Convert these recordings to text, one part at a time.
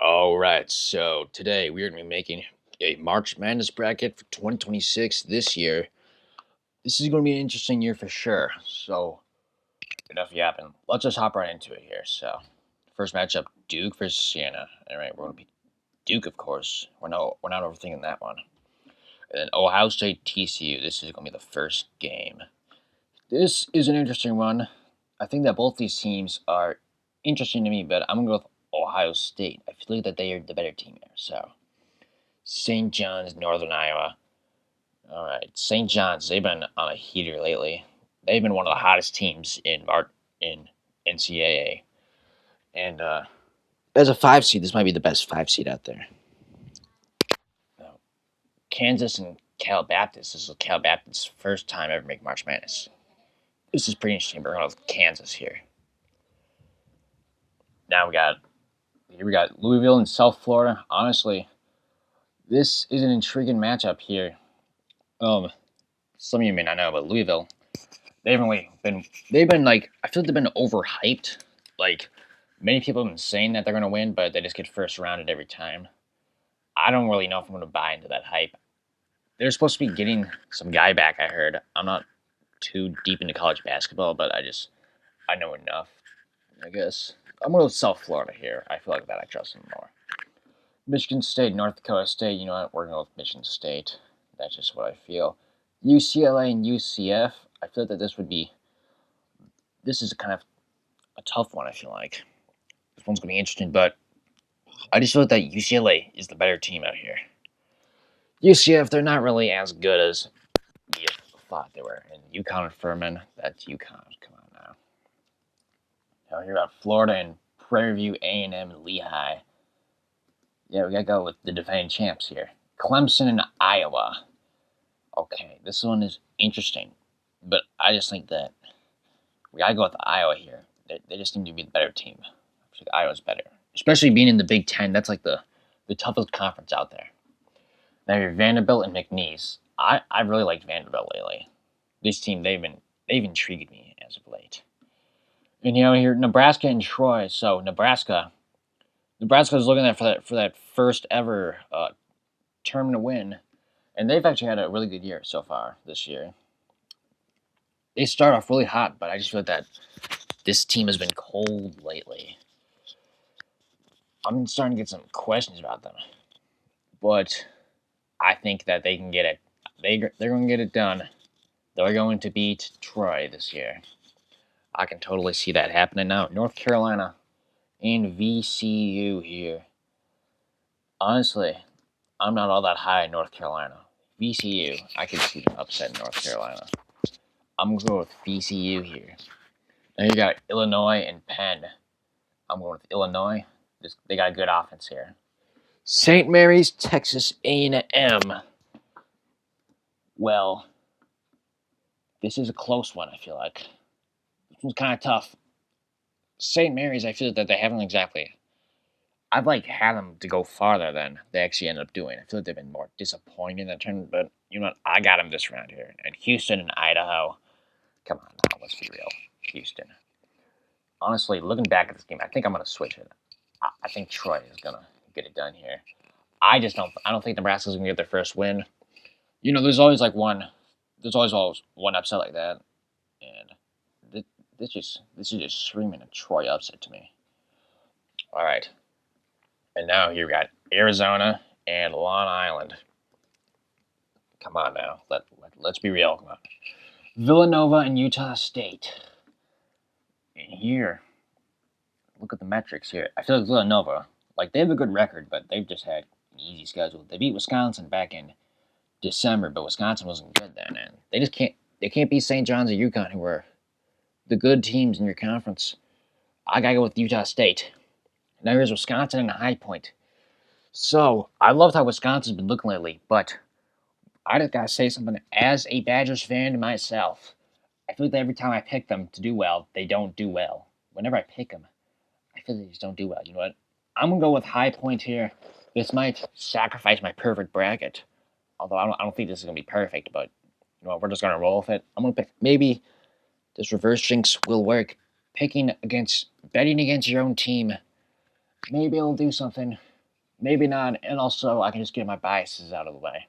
All right, so today we are going to be making a March Madness bracket for 2026 this year. This is going to be an interesting year for sure. So, enough yapping. Let's just hop right into it here. So, first matchup, Duke versus Siena. All right, we're going to be Duke, of course. We're not overthinking that one. And then Ohio State TCU. This is going to be the first game. This is an interesting one. I think that both these teams are interesting to me, but I'm going to go with Ohio State. I feel like that they are the better team there. So, St. John's, Northern Iowa. All right, St. John's. They've been on a heater lately. They've been one of the hottest teams in NCAA, and as a 5 seed, this might be the best 5 seed out there. Now, Kansas and Cal Baptist. This is Cal Baptist's first time ever make March Madness. This is pretty interesting. We're going with Kansas here. Now we got Louisville and South Florida. Honestly, this is an intriguing matchup here. Some of you may not know, but Louisville, they've been like, I feel like they've been overhyped. Like, many people have been saying that they're gonna win, but they just get first rounded every time. I don't really know if I'm gonna buy into that hype. They're supposed to be getting some guy back, I heard. I'm not too deep into college basketball, but I know enough, I guess. I'm gonna go with South Florida here. I feel like that I trust them more. Michigan State, North Dakota State, you know what? We're going to go with Michigan State. That's just what I feel. UCLA and UCF, I feel that this is kind of a tough one, I feel like. This one's going to be interesting, but I just feel that UCLA is the better team out here. UCF, they're not really as good as you thought they were. And UConn and Furman, that's UConn. Come on now. Now here about Florida and Prairie View, A&M, and Lehigh. Yeah, we got to go with the defending champs here. Clemson and Iowa. Okay, this one is interesting, but I just think that we gotta go with Iowa here. They just seem to be the better team. I think Iowa's better, especially being in the Big Ten. That's like the toughest conference out there. Now you're Vanderbilt and McNeese. I really liked Vanderbilt lately. This team they've intrigued me as of late. And you know here Nebraska and Troy. So Nebraska is looking at for that first ever tournament win. And they've actually had a really good year so far this year. They start off really hot, but I just feel like that this team has been cold lately. I'm starting to get some questions about them. But I think that they can get it. They're going to get it done. They're going to beat Troy this year. I can totally see that happening now. North Carolina and VCU here. Honestly, I'm not all that high in North Carolina. VCU, I could see them upset North Carolina. I'm going to go with VCU here. Now you got Illinois and Penn. I'm going with Illinois. They got a good offense here. St. Mary's, Texas A&M. Well, this is a close one, I feel like. This one's kind of tough. St. Mary's, I feel that they haven't exactly... I've had them to go farther than they actually ended up doing. I feel like they've been more disappointing in that tournament, but you know what? I got them this round here. And Houston and Idaho. Come on now, let's be real. Houston. Honestly, looking back at this game, I think I'm going to switch it. I think Troy is going to get it done here. I don't think Nebraska's going to get their first win. You know, there's always one upset like that. And this is just screaming a Troy upset to me. All right. And now here we got Arizona and Long Island. Come on now. Let's be real. Come on. Villanova and Utah State. And here, look at the metrics here. I feel like Villanova, they have a good record, but they've just had an easy schedule. They beat Wisconsin back in December, but Wisconsin wasn't good then, and they can't beat St. John's or UConn, who were the good teams in your conference. I gotta go with Utah State. Now here's Wisconsin and High Point. So I loved how Wisconsin's been looking lately, but I just gotta say something. As a Badgers fan myself, I feel like every time I pick them to do well, they don't do well. Whenever I pick them, I feel like they just don't do well. You know what? I'm gonna go with High Point here. This might sacrifice my perfect bracket, although I don't think this is gonna be perfect. But you know what? We're just gonna roll with it. I'm gonna pick. Maybe this reverse jinx will work. Betting against your own team. Maybe it'll do something. maybe not. And also, I can just get my biases out of the way.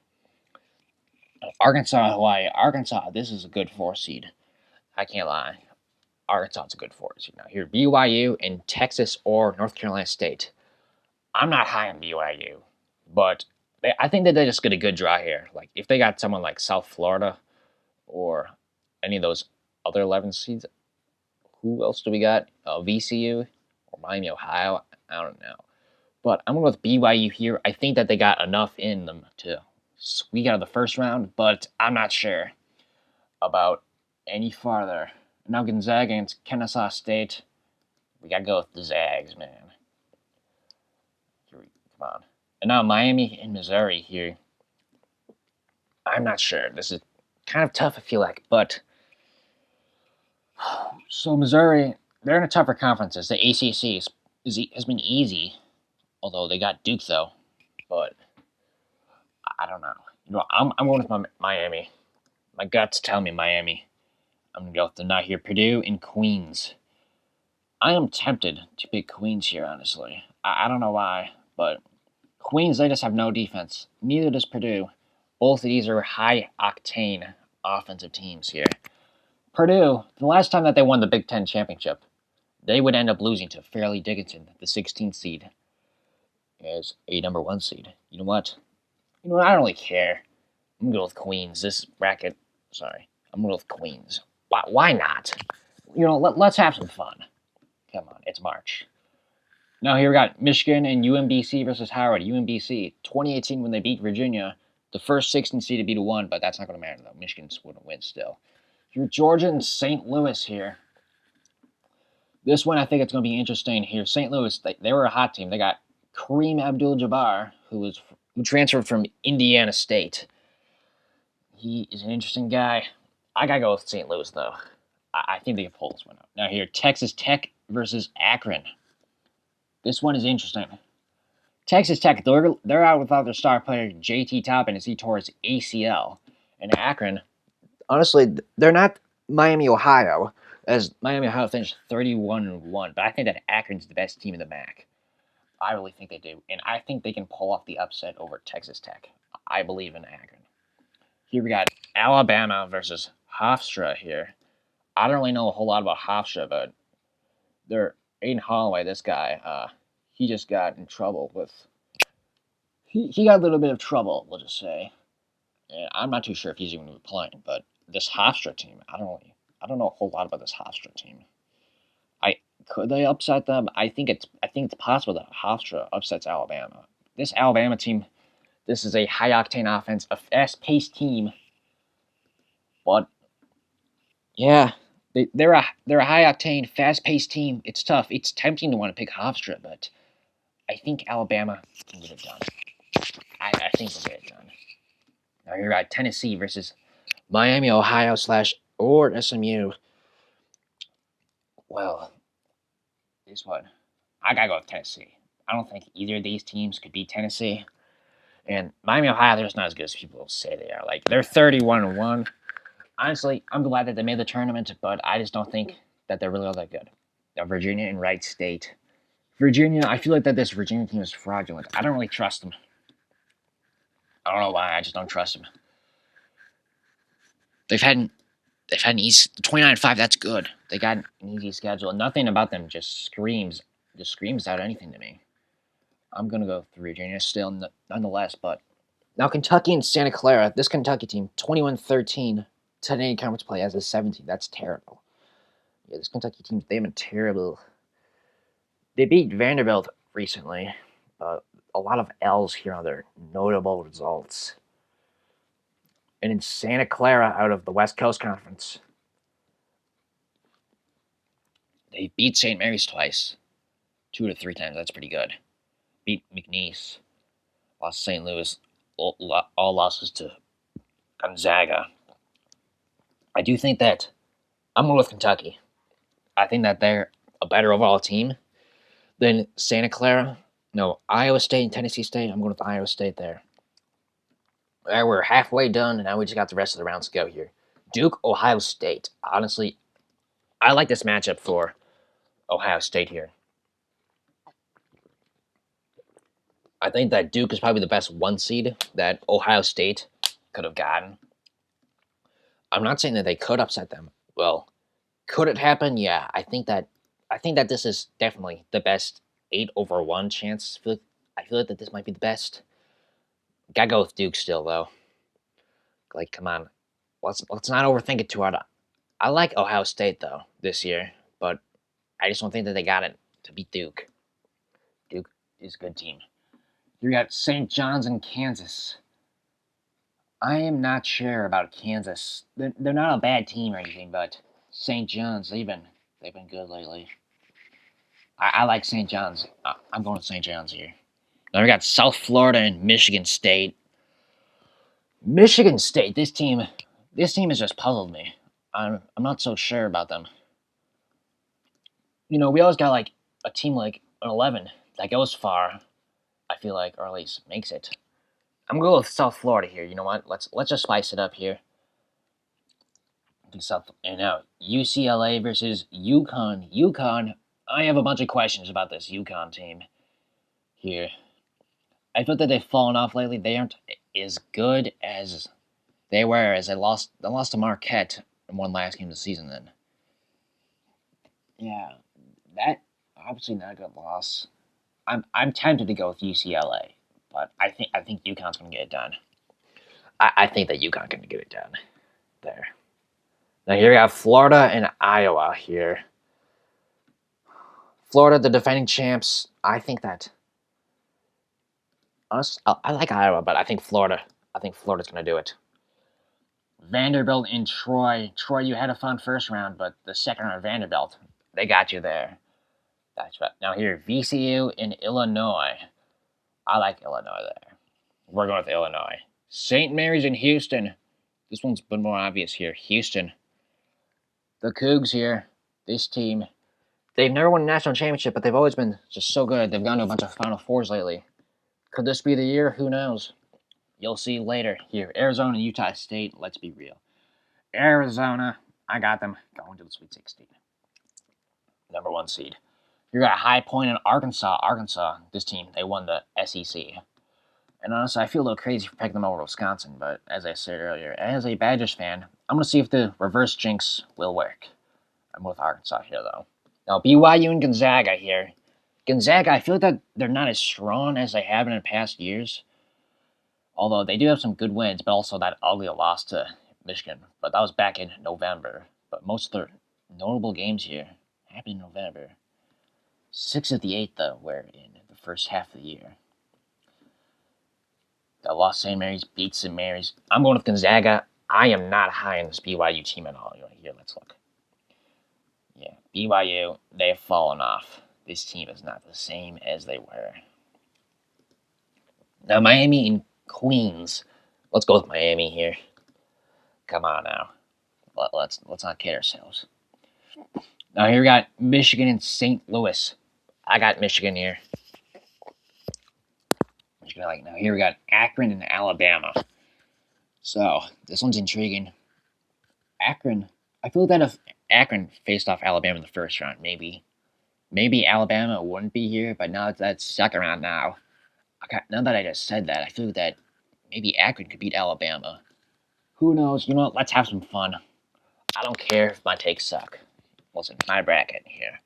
Arkansas, Hawaii. Arkansas, this is a good 4 seed. I can't lie. Arkansas is a good 4 seed. Now, here, BYU and Texas or North Carolina State. I'm not high on BYU, but I think that they just get a good draw here. Like, if they got someone like South Florida or any of those other 11 seeds, who else do we got? VCU or Miami, Ohio? I don't know. But I'm going to go with BYU here. I think that they got enough in them to squeak out of the first round, but I'm not sure about any farther. Now Gonzaga against Kennesaw State. We got to go with the Zags, man. Come on. And now Miami and Missouri here. I'm not sure. This is kind of tough, I feel like, but so Missouri, they're in a tougher conference. The ACC has been easy, although they got Duke though. But I don't know. I'm going with Miami. My guts tell me Miami. I'm gonna go with the not here. Purdue and Queens. I am tempted to pick Queens here, honestly. I don't know why, but Queens, they just have no defense. Neither does Purdue. Both of these are high octane offensive teams here. Purdue, the last time that they won the Big Ten championship, they would end up losing to Fairleigh Dickinson, the 16th seed, as a number 1 seed. You know what? I don't really care. I'm gonna go with Queens. This bracket, sorry, I'm gonna go with Queens. Why not? Let's have some fun. Come on, it's March. Now here we got Michigan and UMBC versus Howard. UMBC, 2018 when they beat Virginia, the first 16 seed to beat a 1, but that's not going to matter though. Michigan's going to win still. Here, Georgia and St. Louis here. This one I think it's going to be interesting here. St. Louis, they were a hot team. They got Kareem Abdul-Jabbar, who transferred from Indiana State. He is an interesting guy. I gotta go with St. Louis though. I think they can pull this one out. Now here, Texas Tech versus Akron. This one is interesting. Texas Tech, they're out without their star player JT Toppin as he tore his ACL. And Akron, honestly, they're not Miami, Ohio, as Miami, Ohio finished 31-1. But I think that Akron's the best team in the MAC. I really think they do, and I think they can pull off the upset over Texas Tech. I believe in Akron. Here we got Alabama versus Hofstra here. I don't really know a whole lot about Hofstra, but they're Aiden Holloway, this guy, he just got in trouble with. He got a little bit of trouble, we'll just say. And I'm not too sure if he's even going to be playing, but this Hofstra team, I don't know a whole lot about this Hofstra team. Could they upset them? I think it's possible that Hofstra upsets Alabama. This Alabama team, this is a high octane offense, a fast paced team. But yeah, they're a high octane, fast paced team. It's tough. It's tempting to want to pick Hofstra, but I think Alabama can get it done. I think they'll get it done. Now you're at Tennessee versus Miami, Ohio / or SMU. Well, this one, I gotta go with Tennessee. I don't think either of these teams could beat Tennessee. And Miami, Ohio, they're just not as good as people say they are. Like, they're 31-1. Honestly, I'm glad that they made the tournament, but I just don't think that they're really all that good. Now, Virginia and Wright State. Virginia, I feel like that this Virginia team is fraudulent. I don't really trust them. I don't know why. I just don't trust them. They've had an easy 29-5. That's good. They got an easy schedule. Nothing about them just screams out anything to me. I'm gonna go with Virginia still, nonetheless. But now Kentucky and Santa Clara. This Kentucky team, 21-13 today in conference play as a 17. That's terrible. Yeah, this Kentucky team, they've been terrible. They beat Vanderbilt recently, but a lot of L's here on their notable results. And in Santa Clara, out of the West Coast Conference, they beat St. Mary's twice, 2 to 3 times. That's pretty good. Beat McNeese, lost to St. Louis, all losses to Gonzaga. I do think that I'm going with Kentucky. I think that they're a better overall team than Santa Clara. No, Iowa State and Tennessee State. I'm going with Iowa State there. All right, we're halfway done, and now we just got the rest of the rounds to go here. Duke, Ohio State. Honestly, I like this matchup for Ohio State here. I think that Duke is probably the best 1 seed that Ohio State could have gotten. I'm not saying that they could upset them. Well, could it happen? Yeah, I think that this is definitely the best 8/1 chance. I feel like that this might be the best. Gotta go with Duke still though. Like, come on, let's not overthink it too hard. I like Ohio State though this year, but I just don't think that they got it to beat Duke. Duke is a good team. You got St. John's in Kansas. I am not sure about Kansas. They're not a bad team or anything, but St. John's they've been good lately. I like St. John's. I'm going to St. John's here. Now we got South Florida and Michigan State. Michigan State. This team has just puzzled me. I'm not so sure about them. We always got like a team like an 11 that goes far. I feel like, or at least makes it. I'm going to go with South Florida here. You know what? Let's just spice it up here. South and now UCLA versus UConn. UConn. I have a bunch of questions about this UConn team here. I feel that they've fallen off lately. They aren't as good as they were as they lost to Marquette in one last game of the season. Then, yeah, that obviously not a good loss. I'm tempted to go with UCLA, but I think UConn's going to get it done. I think that UConn can get it done there. Now here we have Florida and Iowa here. Florida, the defending champs. I think that. Honestly, I like Iowa, but I think Florida. I think Florida's going to do it. Vanderbilt and Troy. Troy, you had a fun first round, but the second round, Vanderbilt, they got you there. That's right. Now here, VCU in Illinois. I like Illinois there. We're going with Illinois. St. Mary's in Houston. This one's been more obvious here. Houston. The Cougs here. This team. They've never won a national championship, but they've always been just so good. They've gone to a bunch of Final Fours lately. Could this be the year? Who knows? You'll see later. Here, Arizona and Utah State. Let's be real. Arizona, I got them going to the Sweet 16. Number 1 seed. You got High Point in Arkansas. Arkansas, this team, they won the SEC. And honestly, I feel a little crazy for picking them over Wisconsin, but as I said earlier, as a Badgers fan, I'm going to see if the reverse jinx will work. I'm with Arkansas here, though. Now, BYU and Gonzaga here. Gonzaga, I feel like that they're not as strong as they have been in past years. Although they do have some good wins, but also that ugly loss to Michigan. But that was back in November. But most of their notable games here happened in November. 6 of the 8, though, were in the first half of the year. They lost St. Mary's, beat St. Mary's. I'm going with Gonzaga. I am not high on this BYU team at all. Here, let's look. Yeah, BYU, they've fallen off. This team is not the same as they were. Now, Miami and Queens. Let's go with Miami here. Come on now. Let's not kid ourselves. Now here we got Michigan and St. Louis. I got Michigan here. Now here we got Akron and Alabama. So this one's intriguing. Akron. I feel that if Akron faced off Alabama in the first round, maybe Alabama wouldn't be here. But now that's second round now. Now that I just said that, I feel that maybe Akron could beat Alabama. Who knows? You know what? Let's have some fun. I don't care if my takes suck. Listen, my bracket here.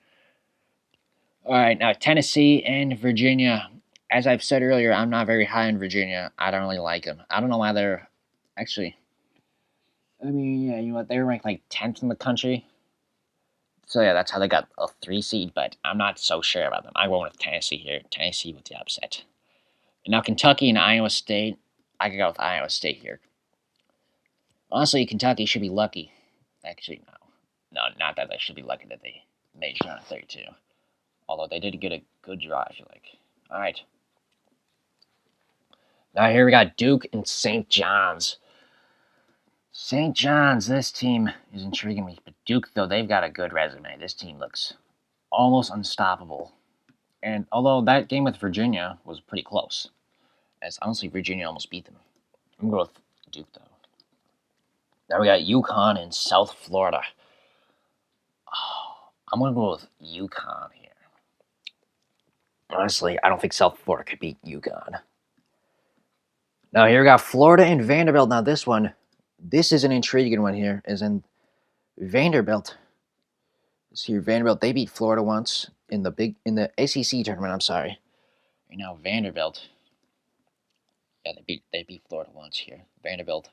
All right, now Tennessee and Virginia. As I've said earlier, I'm not very high on Virginia. I don't really like them. I don't know why they're actually. I mean, yeah, you know what? They were ranked like 10th in the country. So yeah, that's how they got a 3 seed. But I'm not so sure about them. I'm going with Tennessee here. Tennessee with the upset. And now Kentucky and Iowa State. I could go with Iowa State here. Honestly, Kentucky should be lucky. Actually, no. No, not that they should be lucky that they made it on 32. Although they did get a good draw, I feel like. All right. Now here we got Duke and St. John's. St. John's, this team is intriguing me. But Duke, though, they've got a good resume. This team looks almost unstoppable. And although that game with Virginia was pretty close, as honestly Virginia almost beat them. I'm going to go with Duke, though. Now we got UConn and South Florida. Oh, I'm going to go with UConn here. Honestly, I don't think South Florida could beat UConn. Now here we got Florida and Vanderbilt. Now this is an intriguing one here. Is in Vanderbilt. See Vanderbilt. They beat Florida once in the ACC tournament. I'm sorry. Right now Vanderbilt. Yeah, they beat Florida once here. Vanderbilt.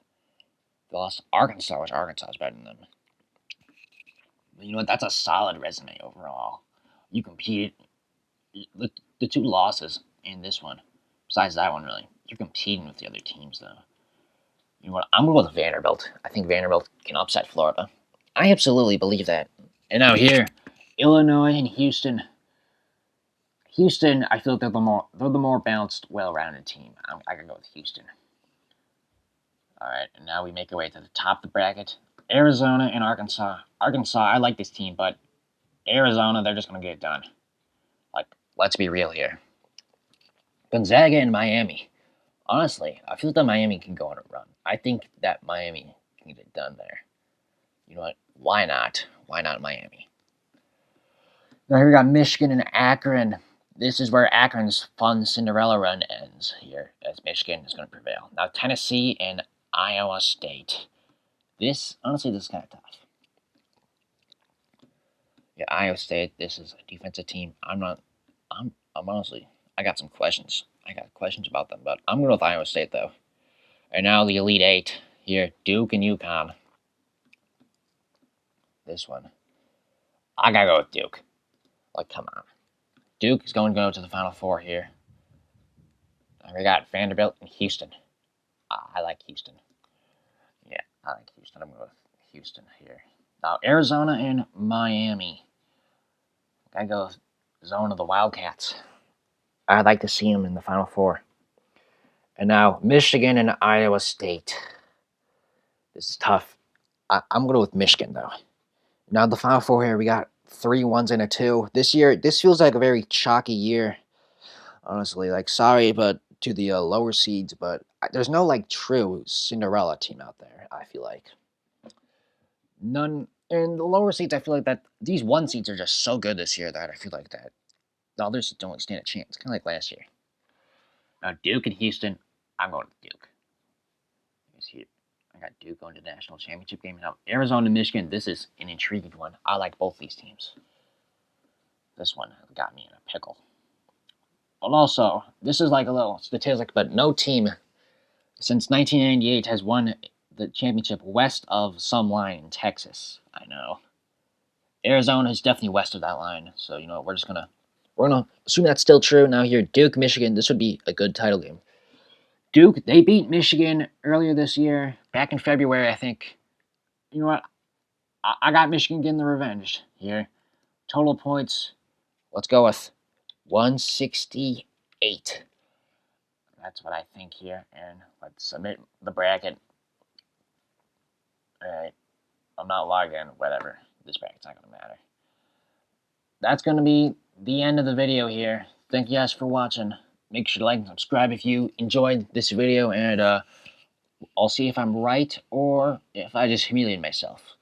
They lost Arkansas, which Arkansas is better than them. But you know what? That's a solid resume overall. You competed. The two losses in this one, besides that one, really, you're competing with the other teams, though. You know what? I'm going to go with Vanderbilt. I think Vanderbilt can upset Florida. I absolutely believe that. And now here, Illinois and Houston. Houston, I feel like they're the more balanced, well-rounded team. I can go with Houston. All right, and now we make our way to the top of the bracket. Arizona and Arkansas. Arkansas, I like this team, but Arizona, they're just going to get it done. Like, let's be real here. Gonzaga and Miami. Honestly, I feel that Miami can go on a run. I think that Miami can get it done there. You know what? Why not? Why not Miami? Now here we got Michigan and Akron. This is where Akron's fun Cinderella run ends here, as Michigan is going to prevail. Now Tennessee and Iowa State. Honestly, this is kind of tough. Yeah, Iowa State. This is a defensive team. I'm honestly, I got some questions. I got questions about them, but I'm going to go with Iowa State though. And now the Elite Eight here, Duke and UConn. This one, I gotta go with Duke. Like, come on, Duke is going to go to the Final Four here. And we got Vanderbilt and Houston. I like Houston. Yeah, I like Houston. I'm going with Houston here. Now Arizona and Miami. Gotta go with zone of the Wildcats. I'd like to see them in the Final Four. And now Michigan and Iowa State. This is tough. I'm going to go with Michigan though. Now the Final Four here, we got 3 1s and a 2. This year, this feels like a very chalky year. Honestly, like, sorry, but to the lower seeds, but there's no like true Cinderella team out there. I feel like none. And the lower seeds, I feel like that these 1 seeds are just so good this year that I feel like that the others don't stand a chance. Kind of like last year. Now Duke and Houston, I'm going with Duke. Here. I got Duke going to the national championship game. Now Arizona and Michigan, this is an intriguing one. I like both these teams. This one got me in a pickle. But also, this is like a little statistic, but no team since 1998 has won the championship west of some line in Texas. I know. Arizona is definitely west of that line, so you know we're gonna assume that's still true. Now here, Duke, Michigan, this would be a good title game. Duke, they beat Michigan earlier this year, back in February, I think. You know what? I got Michigan getting the revenge here. Total points, let's go with 168. That's what I think here. And let's submit the bracket. Alright. I'm not logged in. Whatever. This bracket's not going to matter. That's going to be the end of the video here. Thank you guys for watching. Make sure to like and subscribe if you enjoyed this video. And I'll see if I'm right or if I just humiliated myself.